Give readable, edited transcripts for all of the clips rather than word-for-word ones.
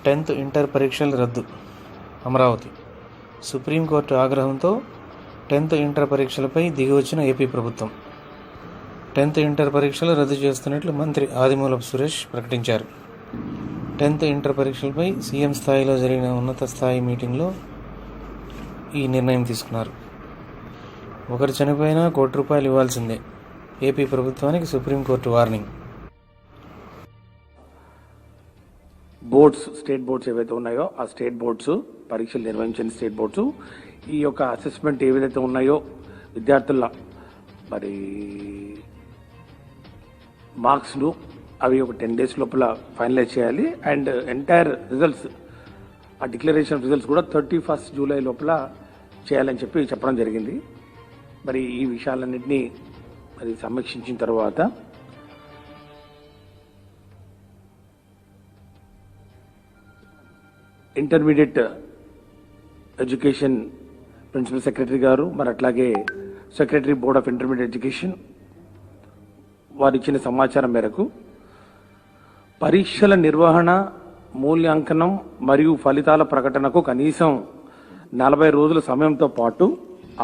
10th inter పరీక్షలు రద్దు. Amaravati. Supreme court ఆగ్రహంతో 10th ఇంటర్ పరీక్షలపై దిగివచ్చిన ఏపీ ప్రభుత్వం 10th ఇంటర్ పరీక్షలు రద్దు చేస్తున్నట్లు మంత్రి ఆదిమూలపు సురేష్ ప్రకటించారు. 10th ఇంటర్ పరీక్షలపై సీఎం స్థాయిలో జరిగిన ఉన్నత స్థాయి మీటింగ్లో ఈ నిర్ణయం తీసుకున్నారు. ఒకరు చనిపోయినా ₹1 ఇవ్వాల్సిందే. ఏపీ ప్రభుత్వానికి supreme court warning. Boards, state boards ఏవైతే ఉన్నాయో ఆ స్టేట్ బోర్డ్స్, పరీక్షలు నిర్వహించిన స్టేట్ బోర్డ్స్ ఈ యొక్క అసెస్మెంట్ ఏవైతే ఉన్నాయో విద్యార్థుల మరి మార్క్స్ను అవి ఒక 10 days లోపల ఫైనలైజ్ చేయాలి. అండ్ ఎంటైర్ రిజల్ట్స్, ఆ డిక్లరేషన్ రిజల్ట్స్ కూడా 31st July లోపల చేయాలని చెప్పడం జరిగింది. మరి ఈ విషయాలన్నింటినీ మరి సమీక్షించిన తర్వాత ఇంటర్మీడియట్ ఎడ్యుకేషన్ ప్రిన్సిపల్ సెక్రటరీ గారు, మరి అట్లాగే secretary board of intermediate education వారు ఇచ్చిన సమాచారం మేరకు పరీక్షల నిర్వహణ, మూల్యాంకనం మరియు ఫలితాల ప్రకటనకు కనీసం 40 రోజుల సమయంతో పాటు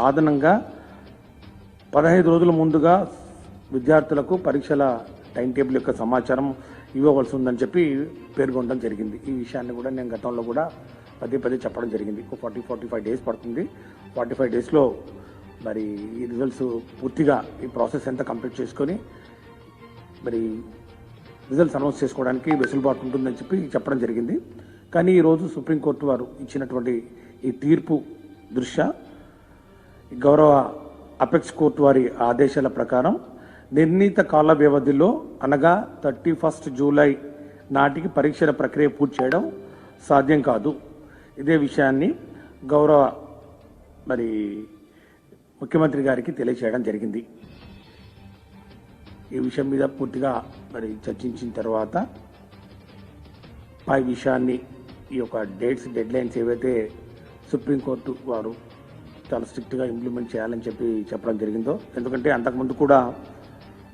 అదనంగా 15 రోజుల ముందుగా విద్యార్థులకు పరీక్షల టైం టేబుల్ యొక్క సమాచారం ఇవ్వవలసి ఉందని పేర్కొనడం జరిగింది. ఈ విషయాన్ని కూడా నేను గతంలో కూడా పదే చెప్పడం జరిగింది. 45 days పడుతుంది. 45 daysలో మరి ఈ రిజల్ట్స్ పూర్తిగా ఈ ప్రాసెస్ అంతా కంప్లీట్ చేసుకొని మరి రిజల్ట్స్ అనౌన్స్ చేసుకోవడానికి వెసులుబాటు ఉంటుందని చెప్పడం జరిగింది. కానీ ఈరోజు సుప్రీంకోర్టు వారు ఇచ్చినటువంటి ఈ తీర్పు దృష్ట్యా గౌరవ అపెక్స్ కోర్టు వారి ఆదేశాల ప్రకారం నిర్ణీత కాల వ్యవధిలో అనగా 31st July నాటికి పరీక్షల ప్రక్రియ పూర్తి చేయడం సాధ్యం కాదు. ఇదే విషయాన్ని గౌరవ మరి ముఖ్యమంత్రి గారికి తెలియచేయడం జరిగింది. ఈ విషయం మీద పూర్తిగా మరి చర్చించిన తర్వాత పై విషయాన్ని ఈ యొక్క డెడ్లైన్స్ ఏవైతే సుప్రీంకోర్టు వారు చాలా స్ట్రిక్ట్గా ఇంప్లిమెంట్ చేయాలని చెప్పడం జరిగిందో, ఎందుకంటే అంతకుముందు కూడా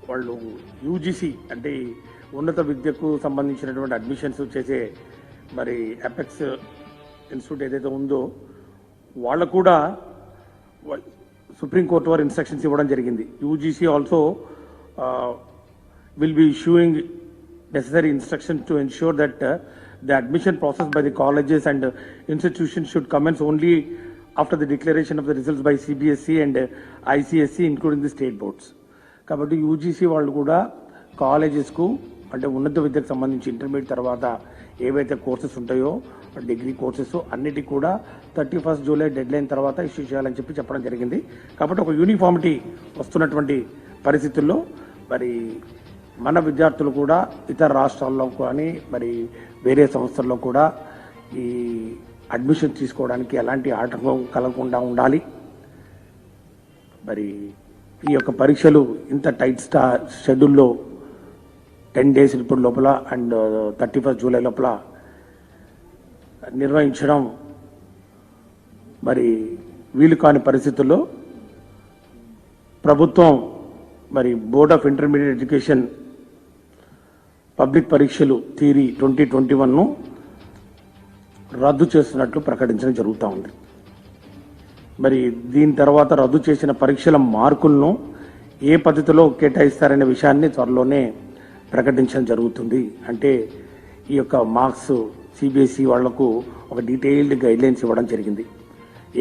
వాళ్ళు యూజీసీ అంటే ఉన్నత విద్యకు సంబంధించినటువంటి అడ్మిషన్స్ చేసే మరి అపెక్స్ ఇన్స్టిట్యూట్ ఏదైతే ఉందో వాళ్ళకు కూడా సుప్రీంకోర్టు వారు ఇన్స్ట్రక్షన్స్ ఇవ్వడం జరిగింది. UGC also will be issuing necessary instructions to ensure that the admission process by the colleges and institutions should commence only after the declaration of the results by CBSE and ICSE including the state boards. కాబట్టి UGC వాళ్ళు కూడా కాలేజెస్కు అంటే ఉన్నత విద్యకు సంబంధించి intermediate తర్వాత ఏవైతే courses ఉంటాయో డిగ్రీ కోర్సెస్ అన్నిటికీ కూడా 31st July డెడ్లైన్ తర్వాత ఇష్యూ చేయాలని చెప్పడం జరిగింది. కాబట్టి ఒక యూనిఫామిటీ వస్తున్నటువంటి పరిస్థితుల్లో మరి మన విద్యార్థులు కూడా ఇతర రాష్ట్రాల్లో కానీ మరి వేరే సంస్థల్లో కూడా ఈ అడ్మిషన్ తీసుకోవడానికి ఎలాంటి ఆటంకం కలగకుండా ఉండాలి. మరి ఈ యొక్క పరీక్షలు ఇంత టైట్ షెడ్యూల్లో 10 days ఇప్పుడు లోపల అండ్ 31st July లోపల నిర్వహించడం మరి వీలు కాని పరిస్థితుల్లో ప్రభుత్వం మరి board of intermediate education public పరీక్షలు థియరీ 2021ను రద్దు చేస్తున్నట్లు ప్రకటించడం జరుగుతూ ఉంది. మరి దీని తర్వాత రద్దు చేసిన పరీక్షల మార్కులను ఏ పద్ధతిలో కేటాయిస్తారనే విషయాన్ని త్వరలోనే ప్రకటించడం జరుగుతుంది. అంటే ఈ యొక్క మార్క్స్ సిబిఎస్ఈ వాళ్లకు ఒక డీటెయిల్డ్ గైడ్లైన్స్ ఇవ్వడం జరిగింది.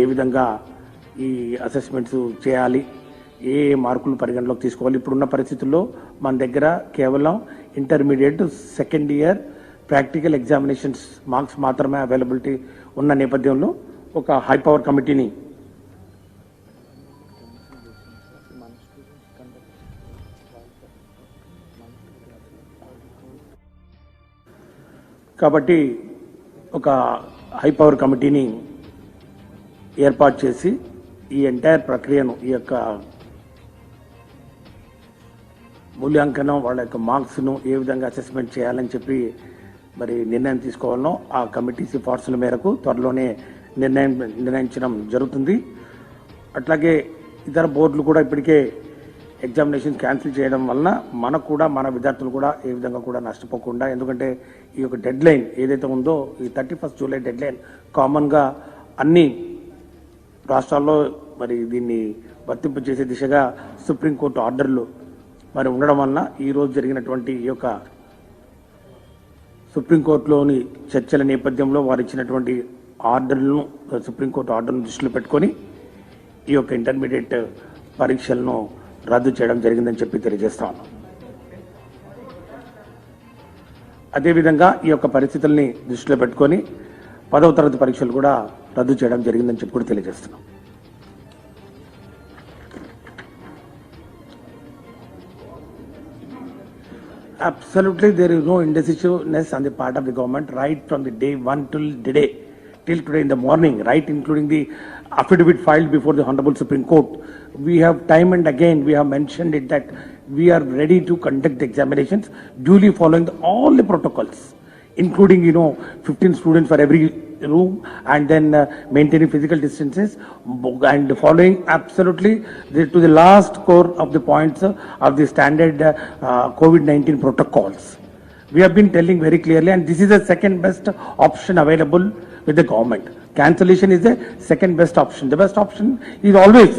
ఏ విధంగా ఈ అసెస్మెంట్స్ చేయాలి, ఏ మార్కులు పరిగణలోకి తీసుకోవాలి. ఇప్పుడున్న పరిస్థితుల్లో మన దగ్గర కేవలం intermediate second year practical examinations marks మాత్రమే అవైలబిలిటీ ఉన్న నేపథ్యంలో ఒక హై పవర్ కమిటీని ఏర్పాటు చేసి ఈ ఎంటైర్ ప్రక్రియను ఈ యొక్క మూల్యాంకనం వాళ్ళ యొక్క మార్క్స్ను ఏ విధంగా అసెస్మెంట్ చేయాలని మరి నిర్ణయం తీసుకోవాలనో ఆ కమిటీ సిఫార్సుల మేరకు త్వరలోనే నిర్ణయించడం జరుగుతుంది. అట్లాగే ఇతర బోర్డులు కూడా ఇప్పటికే ఎగ్జామినేషన్ క్యాన్సిల్ చేయడం వలన మనకు కూడా మన విద్యార్థులు కూడా ఏ విధంగా కూడా నష్టపోకుండా, ఎందుకంటే ఈ యొక్క డెడ్ లైన్ ఏదైతే ఉందో ఈ 31 జూలై డెడ్ లైన్ కామన్గా అన్ని రాష్ట్రాల్లో మరి దీన్ని వర్తింపు చేసే దిశగా సుప్రీంకోర్టు ఆర్డర్లు మరి ఉండడం వలన ఈరోజు జరిగినటువంటి ఈ యొక్క సుప్రీంకోర్టులోని చర్చల నేపథ్యంలో వారు ఇచ్చినటువంటి ఆర్డర్లను సుప్రీంకోర్టు ఆర్డర్ను దృష్టిలో పెట్టుకొని ఈ యొక్క ఇంటర్మీడియట్ పరీక్షలను రద్దు చేయడం జరిగిందని చెప్పి తెలియజేస్తాను. అదేవిధంగా ఈ యొక్క పరిస్థితుల్ని దృష్టిలో పెట్టుకొని 10వ తరగతి పరీక్షలు కూడా రద్దు చేయడం జరిగిందని చెప్పి కూడా తెలియజేస్తున్నాం. Absolutely, there is no indecisiveness on the part of the government right from the day one till today in the morning, right, including the affidavit filed before the Honorable Supreme Court. We have time and again we have mentioned it that we are ready to conduct the examinations duly following all the protocols, including 15 students for every room, and then maintaining physical distances and following absolutely to the last core of the points of the standard COVID-19 protocols. We have been telling very clearly, and this is the second best option available with the government. Cancellation is the second best option. The best option is always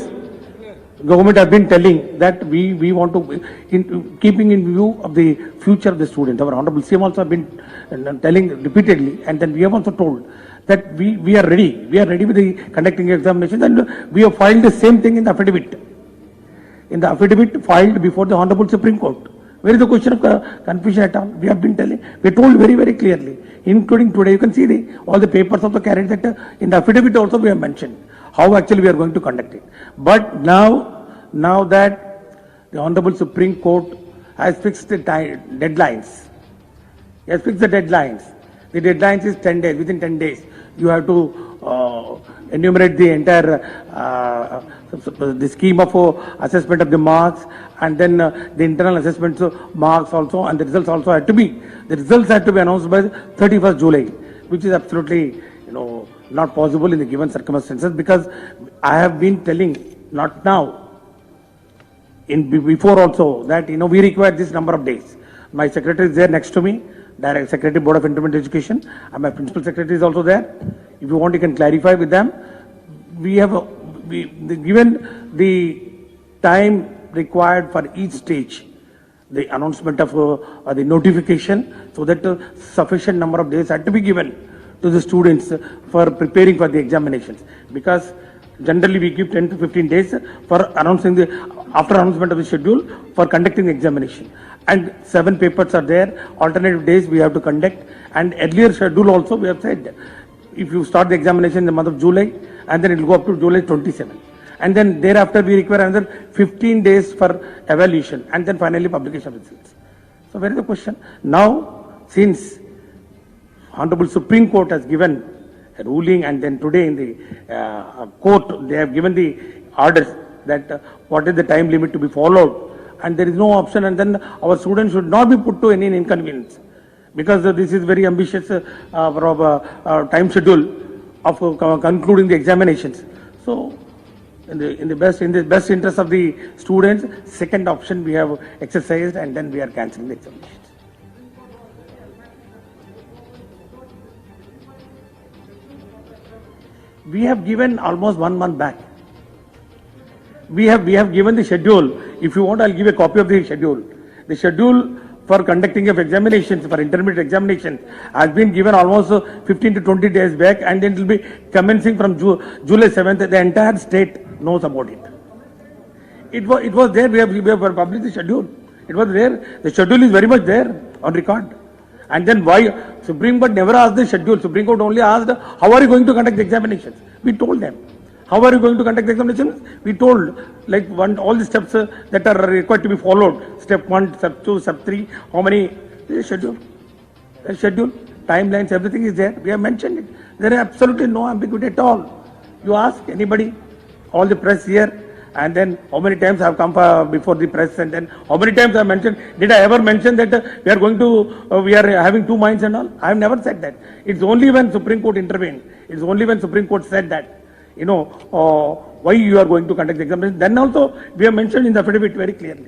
government have been telling that we want to, keeping in view of the future of the students. Our Honorable CM also have been telling repeatedly, and then we have also told that we are ready. We are ready with the conducting examinations, and we have filed the same thing in the affidavit. In the affidavit filed before the Honorable Supreme Court. Where is the question of confusion at all? We have been telling, we told very, very clearly, including today. You can see all the papers also carried that in the affidavit also we have mentioned how actually we are going to conduct it. But now that the Honorable Supreme Court has fixed the deadlines, has fixed the deadlines. The deadlines is 10 days. Within 10 days, you have to enumerate the entire the scheme of assessment of the marks, and then the internal assessments marks also, and the results also had to be announced by 31st July, which is absolutely not possible in the given circumstances, because I have been telling, not now, before also, that we require this number of days. My secretary is there next to me, Direct Secretary Board of Intermediate Education, and my principal secretary is also there. If you want, you can clarify with them. We have given the time required for each stage, the announcement of the notification, so that sufficient number of days had to be given to the students for preparing for the examinations, because generally we give 10 to 15 days for announcing after announcement of the schedule for conducting the examination, and 7 papers are there, alternative days we have to conduct, and earlier schedule also we have said, if you start the examination in the month of July, and then it will go up to July 27, and then thereafter we require another 15 days for evaluation, and then finally publication of results. So where is the question? Now, since Honorable Supreme Court has given a ruling, and then today in the court they have given the orders that what is the time limit to be followed, and there is no option, and then our students should not be put to any inconvenience, because this is very ambitious time schedule of concluding the examinations. So in the best interest of the students, second option we have exercised, and then we are cancelling the examinations. We have given almost 1 month back. We have given the schedule. If you want, I'll give a copy of the schedule. The schedule for conducting of examinations, for intermediate examinations, has been given almost 15 to 20 days back, and then it will be commencing from July 7th. The entire state knows about it. It was there. We have published the schedule. It was there. The schedule is very much there on record. And then why Supreme Court never asked the schedule? Supreme Court only asked, how are you going to conduct the examinations? We told them. How are you going to conduct the examinations? We told, like all the steps that are required to be followed. Step 1, step 2, step 3, how many? The schedule. The schedule, timelines, everything is there. We have mentioned it. There is absolutely no ambiguity at all. You ask anybody, all the press here, and then how many times I have come before the press, and then how many times I have mentioned, did I ever mention that we are having 2 minds and all? I have never said that. It's only when Supreme Court intervened, it's only when Supreme Court said that why you are going to conduct the examination. Then also we have mentioned in the affidavit very clearly.